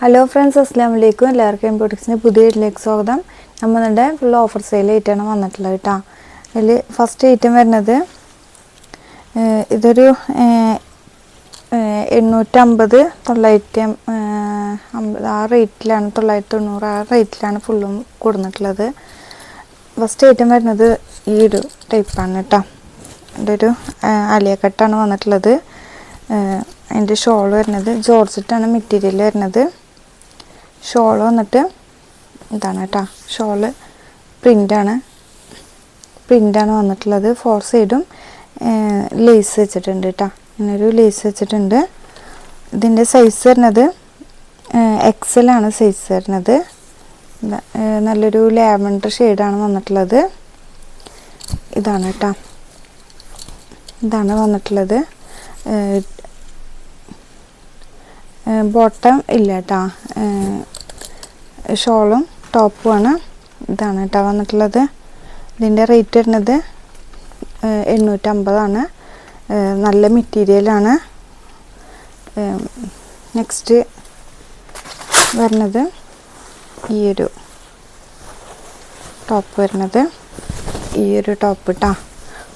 Hello friends, അസ്സലാമു അലൈക്കും. എല്ലാവർക്കും എംബോട്ടിക്സിൻ്റെ പുതിയ വീട്ടിലേക്ക് സ്വാഗതം. നമ്മളുടെ ഫുൾ ഓഫർ സെയിൽ ആയിട്ടാണ് വന്നിട്ടുള്ളത് കേട്ടോ. അതിൽ ഫസ്റ്റ് ഐറ്റം വരുന്നത് ഇതൊരു 850 950 ആ റേറ്റിലാണ്, 990 ആ റേറ്റിലാണ് ഫുള്ളും കൊടുത്തിട്ടുള്ളത്. ഫസ്റ്റ് ഐറ്റം വരുന്നത് ഈ ഒരു ടൈപ്പാണ് കേട്ടോ. ഇതൊരു ആലിയ കട്ടാണ് വന്നിട്ടുള്ളത്. അതിൻ്റെ ഷോൾ വരുന്നത് ജോർജറ്റാണ് മെറ്റീരിയൽ വരുന്നത്. ഷോൾ വന്നിട്ട് ഇതാണ് കേട്ടോ. ഷോള് പ്രിൻ്റാണ് വന്നിട്ടുള്ളത്. 4 സൈഡും ലേസ് വെച്ചിട്ടുണ്ട് കേട്ടോ. ഇങ്ങനൊരു ലേസ് വെച്ചിട്ടുണ്ട്. ഇതിൻ്റെ സൈസ് വരുന്നത് XL ആണ് സൈസ് വരുന്നത്. നല്ലൊരു ലാവൻഡർ ഷെയ്ഡാണ് വന്നിട്ടുള്ളത്. ഇതാണ് കേട്ടോ, ഇതാണ് വന്നിട്ടുള്ളത്. ബോട്ടം ഇല്ല കേട്ടോ, ഷോളും ടോപ്പുമാണ്. ഇതാണ് കേട്ടോ വന്നിട്ടുള്ളത്. ഇതിൻ്റെ റേറ്റ് വരുന്നത് 850 നല്ല മെറ്റീരിയലാണ്. നെക്സ്റ്റ് വരുന്നത് ഈ ഒരു ടോപ്പ് വരുന്നത് ഈ ഒരു ടോപ്പ് കേട്ടോ.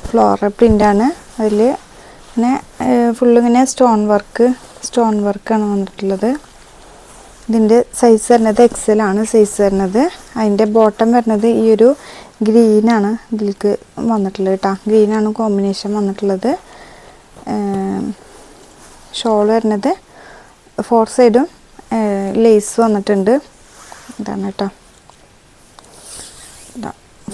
ഫ്ലോറൽ പ്രിൻ്റാണ്. അതിൽ ഇങ്ങനെ ഫുള്ളിങ്ങനെ സ്റ്റോൺ വർക്കാണ് വന്നിട്ടുള്ളത്. ഇതിൻ്റെ സൈസ് വരുന്നത് XL ആണ് സൈസ് വരുന്നത്. അതിൻ്റെ ബോട്ടം വരുന്നത് ഈ ഒരു ഗ്രീനാണ് ഇതിലേക്ക് വന്നിട്ടുള്ളത് കേട്ടോ. ഗ്രീനാണ് കോമ്പിനേഷൻ വന്നിട്ടുള്ളത്. ഷോൾ വരുന്നത് 4 സൈഡും ലേസ് വന്നിട്ടുണ്ട്. ഇതാണ് കേട്ടോ,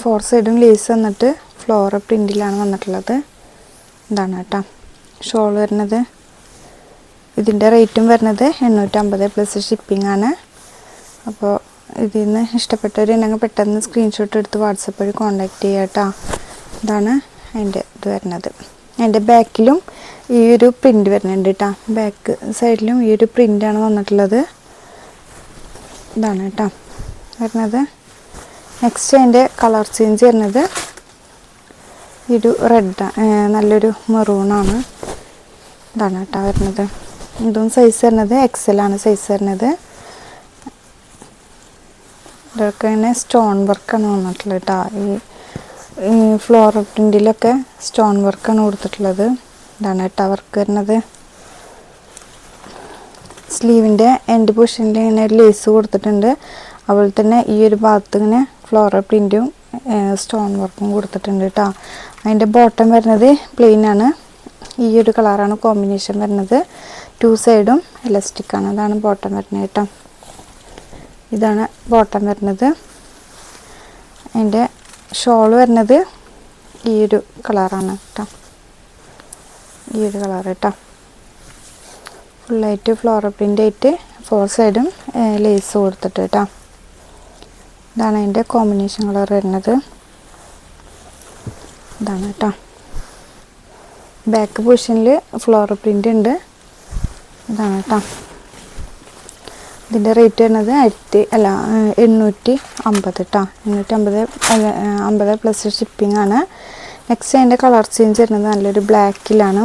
4 സൈഡും ലേസ് വന്നിട്ട് ഫ്ലോറൽ പ്രിൻറ്റിലാണ് വന്നിട്ടുള്ളത്. ഇതാണ് കേട്ടോ ഷോൾ വരുന്നത്. ഇതിൻ്റെ റേറ്റും വരുന്നത് 850 പ്ലസ് ഷിപ്പിംഗ് ആണ്. അപ്പോൾ ഇതിൽ നിന്ന് ഇഷ്ടപ്പെട്ടവരുണ്ടെങ്കിൽ പെട്ടെന്ന് സ്ക്രീൻഷോട്ട് എടുത്ത് വാട്സപ്പ് വഴി കോൺടാക്റ്റ് ചെയ്യുക കേട്ടോ. ഇതാണ് അതിൻ്റെ ഇത് വരുന്നത്. അതിൻ്റെ ബാക്കിലും ഈ ഒരു പ്രിൻ്റ് വരുന്നുണ്ട് കേട്ടോ. ബാക്ക് സൈഡിലും ഈ ഒരു പ്രിൻ്റാണ് വന്നിട്ടുള്ളത്. ഇതാണ് കേട്ടോ വരുന്നത്. നെക്സ്റ്റ് അതിൻ്റെ കളർ ചേഞ്ച് വരുന്നത് ഈ ഒരു റെഡാണ്, നല്ലൊരു മെറൂണാണ്. ഇതാണ് കേട്ടോ വരുന്നത്. ഇതും സൈസ് വരുന്നത് XL ആണ് സൈസ് വരുന്നത്. ഇതൊക്കെ ഇങ്ങനെ സ്റ്റോൺ വർക്കാണ് വന്നിട്ടുള്ളത് കേട്ടോ. ഈ ഫ്ലോറൽ പ്രിൻറ്റിലൊക്കെ സ്റ്റോൺ വർക്കാണ് കൊടുത്തിട്ടുള്ളത്. ഇതാണ് കേട്ടോ വർക്ക് വരുന്നത്. സ്ലീവിൻ്റെ എൻഡ് പൊസിഷനിൽ ഇങ്ങനെ ഒരു ലേസ് കൊടുത്തിട്ടുണ്ട്. അതുപോലെ തന്നെ ഈ ഒരു ഭാഗത്ത് ഇങ്ങനെ ഫ്ലോറൽ പ്രിൻറ്റും സ്റ്റോൺ വർക്കും കൊടുത്തിട്ടുണ്ട് കേട്ടോ. അതിൻ്റെ ബോട്ടം വരുന്നത് പ്ലെയിൻ ആണ്. ഈ ഒരു കളറാണ് കോമ്പിനേഷൻ വരുന്നത്. 2 സൈഡും ഇലാസ്റ്റിക്കാണ്. അതാണ് ബോട്ടം വരുന്നത് കേട്ടോ. ഇതാണ് ബോട്ടം വരുന്നത്. അതിൻ്റെ ഷോൾ വരുന്നത് ഈ ഒരു കളറാണ് കേട്ടോ. ഈ ഒരു കളർ കേട്ടോ. ഫുള്ളായിട്ട് ഫ്ലോറൽ പ്രിൻ്റ് ആയിട്ട് 4 സൈഡും ലേസ് കൊടുത്തിട്ട് കേട്ടോ. ഇതാണ് അതിൻ്റെ കോമ്പിനേഷൻ കളർ വരുന്നത്. ഇതാണ് കേട്ടോ. ബാക്ക് പൊസിഷനിൽ ഫ്ലോറൽ പ്രിൻ്റ് ഉണ്ട്. ഇതാണ് കേട്ടോ. ഇതിൻ്റെ റേറ്റ് വരുന്നത് 850 കേട്ടോ. 850 പ്ലസ് ഷിപ്പിംഗ് ആണ്. നെക്സ്റ്റ് അതിൻ്റെ കളർ ചേഞ്ച് വരുന്നത് നല്ലൊരു ബ്ലാക്കിലാണ്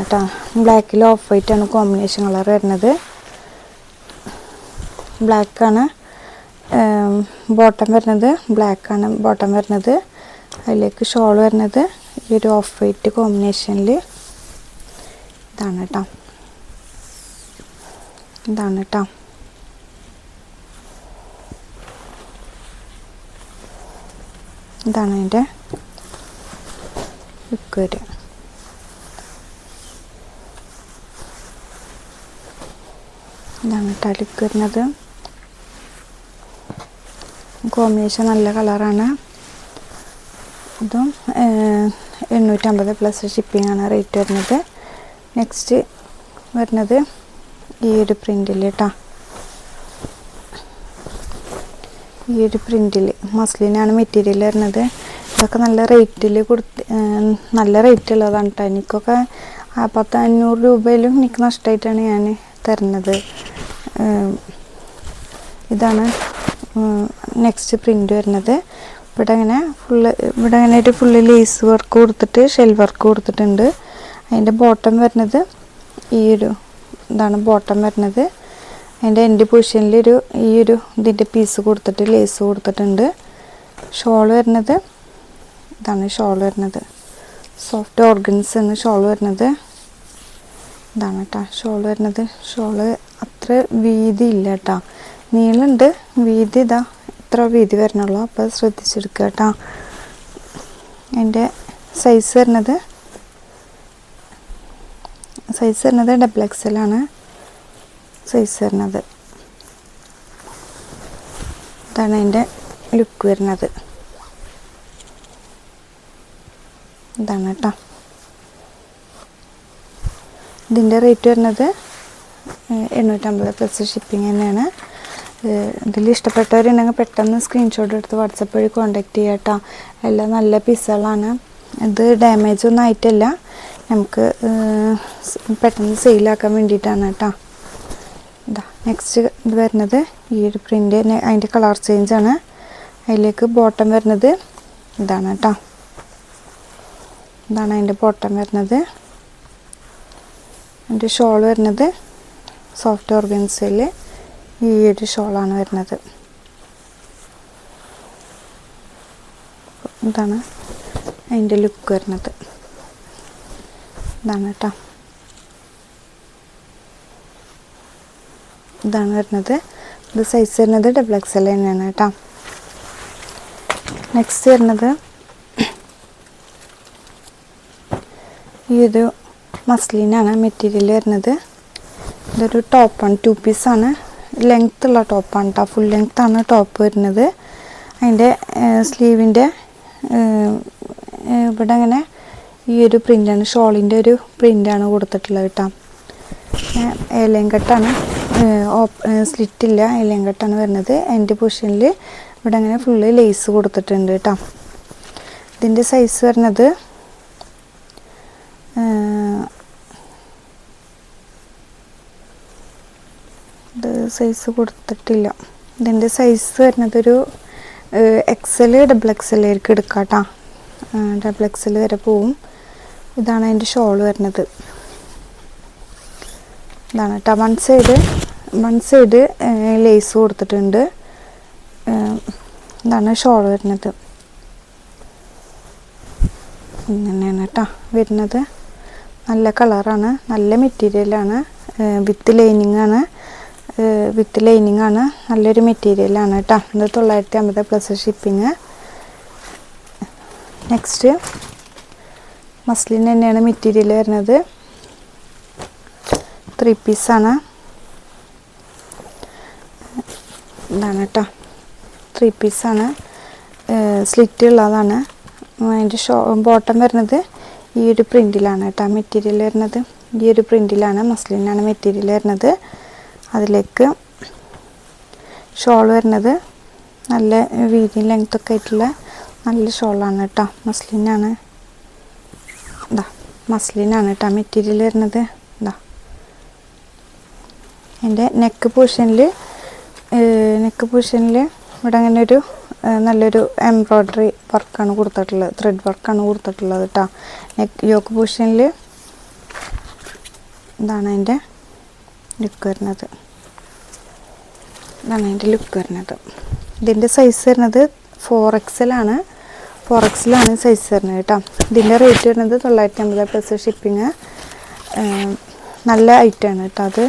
കേട്ടോ. ബ്ലാക്കിൽ ഓഫ് വൈറ്റാണ് കോമ്പിനേഷൻ കളർ വരുന്നത്. ബ്ലാക്കാണ് ബോട്ടം വരുന്നത്. ബ്ലാക്കാണ് ബോട്ടം വരുന്നത്. അതിലേക്ക് ഷോൾ വരുന്നത് ഈ ഒരു ഓഫ് വൈറ്റ് കോമ്പിനേഷനിൽ. ഇതാണ് കേട്ടോ. ഇതാണ് കേട്ടോ. ഇതാണ് അതിൻ്റെ ലുക്ക് വരിക. ഇതാണ് കേട്ടോ ലുക്ക് വരുന്നത്. കോമ്പിനേഷൻ നല്ല കളറാണ്. ഇതും 850 പ്ലസ് ഷിപ്പിംഗ് ആണ് റേറ്റ് വരുന്നത്. നെക്സ്റ്റ് വരുന്നത് ഈ ഒരു പ്രിൻ്റിൽ കേട്ടോ. ഈ ഒരു പ്രിൻ്റിൽ മസ്ലിനാണ് മെറ്റീരിയൽ വരുന്നത്. ഇതൊക്കെ നല്ല റേറ്റിൽ നല്ല റേറ്റ് ഉള്ളതാണ് കേട്ടോ. എനിക്കൊക്കെ 500 രൂപയിലും എനിക്ക് നഷ്ടമായിട്ടാണ് ഞാൻ തരുന്നത്. ഇതാണ് നെക്സ്റ്റ് പ്രിൻ്റ് വരുന്നത്. ഇവിടെ ഇങ്ങനെ ഒരു ഫുള്ള് ലേസ് വർക്ക് കൊടുത്തിട്ട് ഷെൽ വർക്ക് കൊടുത്തിട്ടുണ്ട്. അതിൻ്റെ ബോട്ടം വരുന്നത് ഈ ഒരു ഇതാണ് ബോട്ടം വരുന്നത്. അതിൻ്റെ എൻഡ് പൊസിഷനിൽ ഈ ഒരു ഇതിൻ്റെ പീസ് കൊടുത്തിട്ട് ലേസ് കൊടുത്തിട്ടുണ്ട്. ഷോൾ വരുന്നത് ഇതാണ്. ഷോൾ വരുന്നത് സോഫ്റ്റ് ഓർഗൻസ് എന്ന് ഷോൾ വരുന്നത് ഇതാണ് കേട്ടോ. ഷോൾ വരുന്നത് ഷോള് അത്ര വീതി ഇല്ല കേട്ടോ, നീളുണ്ട്, വീതി ഇതാ ഇത്ര വീതി വരണുള്ളൂ. അപ്പോൾ ശ്രദ്ധിച്ചെടുക്കുക കേട്ടോ. അതിൻ്റെ സൈസ് വരുന്നത് XXL ആണ് സൈസ് വരുന്നത്. ഇതാണ് അതിൻ്റെ ലുക്ക് വരുന്നത്. ഇതാണ് കേട്ടോ. ഇതിൻ്റെ റേറ്റ് വരുന്നത് 850 പ്ലസ് ഷിപ്പിംഗ് തന്നെയാണ്. ഇതിൽ ഇഷ്ടപ്പെട്ടവരുണ്ടെങ്കിൽ പെട്ടെന്ന് സ്ക്രീൻഷോട്ട് എടുത്ത് വാട്സപ്പ് വഴി കോൺടാക്റ്റ് ചെയ്യുക കേട്ടോ. എല്ലാം നല്ല പീസുകളാണ്. ഇത് ഡാമേജ് ഒന്നും ആയിട്ടില്ല, നമുക്ക് പെട്ടെന്ന് സെയിലാക്കാൻ വേണ്ടിയിട്ടാണ് കേട്ടോ. ഇതാ നെക്സ്റ്റ് ഇത് വരുന്നത് ഈ ഒരു പ്രിൻ്റ്, അതിൻ്റെ കളർ ചേഞ്ചാണ്. അതിലേക്ക് ബോട്ടം വരുന്നത് ഇതാണ് കേട്ടോ. ഇതാണ് അതിൻ്റെ ബോട്ടം വരുന്നത്. അതിൻ്റെ ഷോൾ വരുന്നത് സോഫ്റ്റ് ഓർഗൻസയിൽ ഈ ഒരു ഷോളാണ് വരുന്നത്. ഇതാണ് അതിൻ്റെ ലുക്ക് വരുന്നത്. ഇതാണ് കേട്ടോ. ഇതാണ് വരുന്നത്. ഇത് സൈസ് വരുന്നത് XXL തന്നെയാണ് കേട്ടോ. നെക്സ്റ്റ് വരുന്നത് ഈ ഒരു മസ്ലിനാണ് മെറ്റീരിയൽ വരുന്നത്. ഇതൊരു ടോപ്പാണ്, 2 പീസാണ്, ലെങ്ത്ത് ഉള്ള ടോപ്പാണ് കേട്ടോ. ഫുൾ ലെങ്ത്താണ് ടോപ്പ് വരുന്നത്. അതിൻ്റെ സ്ലീവിൻ്റെ ഇവിടെ അങ്ങനെ ഈ ഒരു പ്രിൻ്റാണ്, ഷോളിൻ്റെ ഒരു പ്രിൻ്റാണ് കൊടുത്തിട്ടുള്ളത് കേട്ടോ. ഏലയും കട്ടാണ്, സ്ലിറ്റില്ല, ഏലയും കട്ടാണ് വരുന്നത്. എൻ്റെ പൊസിഷനിൽ ഇവിടെ അങ്ങനെ ഫുള്ള് ലേസ് കൊടുത്തിട്ടുണ്ട് കേട്ടോ. ഇതിൻ്റെ സൈസ് വരുന്നത് ഇത് സൈസ് കൊടുത്തിട്ടില്ല. ഇതിൻ്റെ സൈസ് വരുന്നതൊരു XL XXL ആയിരിക്കും എടുക്കാം കേട്ടോ. XXL വരെ പോവും. ഇതാണ് അതിൻ്റെ ഷോൾ വരുന്നത്. ഇതാണ് കേട്ടോ. വൺ സൈഡ് ലേസ് കൊടുത്തിട്ടുണ്ട്. ഇതാണ് ഷോൾ വരുന്നത്. ഇങ്ങനെയാണ് കേട്ടോ വരുന്നത്. നല്ല കളറാണ്, നല്ല മെറ്റീരിയലാണ്, വിത്ത് ലൈനിങ് ആണ്, നല്ലൊരു മെറ്റീരിയലാണ് കേട്ടോ. ഇത് 950 പ്ലസ് ഷിപ്പിങ്. നെക്സ്റ്റ് മസ്ലിൻ തന്നെയാണ് മെറ്റീരിയൽ വരുന്നത്. 3 പീസാണ്. ഇതാണ് കേട്ടോ 3 പീസാണ്, സ്ലിറ്റ് ഉള്ളതാണ്. അതിൻ്റെ ബോട്ടം വരുന്നത് ഈ ഒരു പ്രിൻറ്റിലാണ് കേട്ടോ. മെറ്റീരിയൽ വരുന്നത് ഈ ഒരു പ്രിൻറ്റിലാണ്, മസ്ലിനാണ് മെറ്റീരിയൽ വരുന്നത്. അതിലേക്ക് ഷോൾ വരുന്നത് നല്ല വീതി ലെങ്ത്തൊക്കെ ആയിട്ടുള്ള നല്ല ഷോളാണ് കേട്ടോ. മസ്ലിനാണ് കേട്ടോ മെറ്റീരിയൽ വരുന്നത്. എൻ്റെ നെക്ക് പോർഷനിൽ ഇവിടെ അങ്ങനെ ഒരു നല്ലൊരു എംബ്രോയ്ഡറി വർക്കാണ് കൊടുത്തിട്ടുള്ളത്, ത്രെഡ് വർക്കാണ് കൊടുത്തിട്ടുള്ളത് കേട്ടോ. യോക്ക് പോർഷനിൽ ഇതാണ് അതിൻ്റെ ലുക്ക് വരുന്നത്. ഇതിൻ്റെ സൈസ് വരുന്നത് 4XL ആണ്. 4XL ആണ് സൈസ് വരുന്നത് കേട്ടോ. ഇതിൻ്റെ റേറ്റ് വരുന്നത് 950 പ്ലസ് ഷിപ്പിങ്. നല്ല ഐറ്റമാണ് കേട്ടോ അത്.